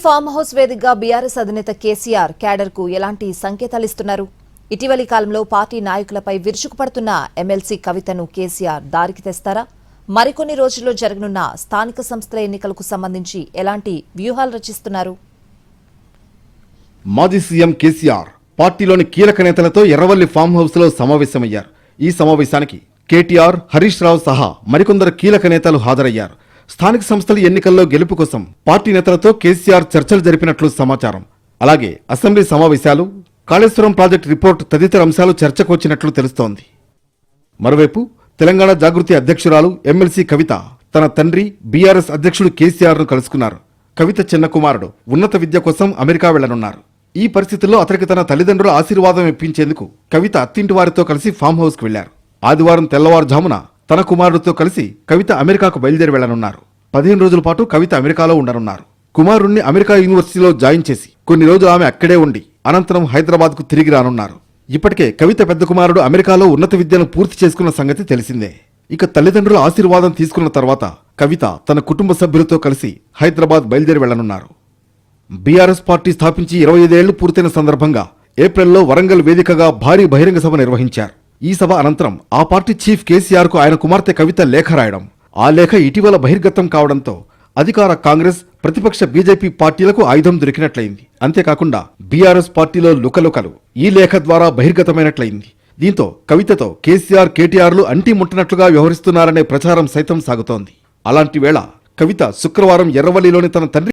Farm house వేదికగా BRS అధినేత KCR cadre కు ఎలాంటి సంకేతాలు ఇస్తున్నారు? ఇటీవలి కాలంలో పార్టీ నాయకులపై విరుచుకుపడుతున్న ఎమ్మెల్సీ కవితను కేసీఆర్ దారికి తెస్తారా? మరికొన్ని రోజుల్లో జరగనున్న స్థానిక సంస్థల ఎన్నికలకు సంబంధించి ఎలాంటి వ్యూహాలు రచిస్తున్నారు? మాజీ సీఎం కేసీఆర్ పార్టీలోని కీలక నేతలతో ఎర్రవల్లి ఫామ్ హౌస్ లో సమావేశమయ్యారు. ఈ సమావేశానికి కేటీఆర్, హరీష్ రావు సహా మరికొందరు కీలక నేతలు హాజరయ్యారు. స్థానిక సంస్థల ఎన్నికల్లో గెలుపు కోసం పార్టీ నేతలతో కేసీఆర్ చర్చలు జరిపినట్లు సమాచారం. అలాగే అసెంబ్లీ సమావేశాలు, కాళేశ్వరం ప్రాజెక్టు రిపోర్టు తదితర అంశాలు చర్చకు వచ్చినట్లు తెలుస్తోంది. మరోవైపు తెలంగాణ జాగృతి అధ్యక్షురాలు ఎమ్మెల్సీ కవిత తన తండ్రి బీఆర్ఎస్ అధ్యక్షుడు కేసీఆర్ ను కలుసుకున్నారు. కవిత చిన్న కుమారుడు ఉన్నత విద్య కోసం అమెరికా వెళ్లనున్నారు. ఈ పరిస్థితుల్లో అతనికి తన తల్లిదండ్రుల ఆశీర్వాదం ఇప్పించేందుకు కవిత అత్తింటి వారితో కలిసి ఫామ్ హౌస్ కు వెళ్లారు. ఆదివారం తెల్లవారుజామున తన కుమారుడితో కలిసి కవిత అమెరికాకు బయలుదేరి వెళ్లనున్నారు. 15 రోజుల పాటు కవిత అమెరికాలో ఉండనున్నారు. కుమారుణ్ణి అమెరికా యూనివర్సిటీలో జాయిన్ చేసి కొన్ని రోజులు ఆమె అక్కడే ఉండి అనంతరం హైదరాబాద్ కు తిరిగి రానున్నారు. ఇప్పటికే కవిత పెద్ద కుమారుడు అమెరికాలో ఉన్నత విద్యను పూర్తి చేసుకున్న సంగతి తెలిసిందే. ఇక తల్లిదండ్రుల ఆశీర్వాదం తీసుకున్న తర్వాత కవిత తన కుటుంబ సభ్యులతో కలిసి హైదరాబాద్ బయలుదేరి వెళ్లనున్నారు. బీఆర్ఎస్ పార్టీ స్థాపించి 25 ఏళ్లు పూర్తయిన సందర్భంగా ఏప్రిల్లో వరంగల్ వేదికగా భారీ బహిరంగ సభ నిర్వహించారు. ఈ సభ అనంతరం ఆ పార్టీ చీఫ్ కేసీఆర్ కు ఆయన కుమార్తె కవిత లేఖ రాయడం, ఆ లేఖ ఇటీవల బహిర్గతం కావడంతో అధికార కాంగ్రెస్, ప్రతిపక్ష బీజేపీ పార్టీలకు ఆయుధం దొరికినట్లయింది. అంతేకాకుండా బీఆర్ఎస్ పార్టీలో లుకలుకలు ఈ లేఖ ద్వారా బహిర్గతమైనట్లయింది. దీంతో కవితతో కేసీఆర్, కేటీఆర్లు అంటీ ముట్టనట్లుగా వ్యవహరిస్తున్నారనే ప్రచారం సైతం సాగుతోంది. అలాంటి వేళ కవిత శుక్రవారం ఎర్రవల్లిలోని తన తండ్రి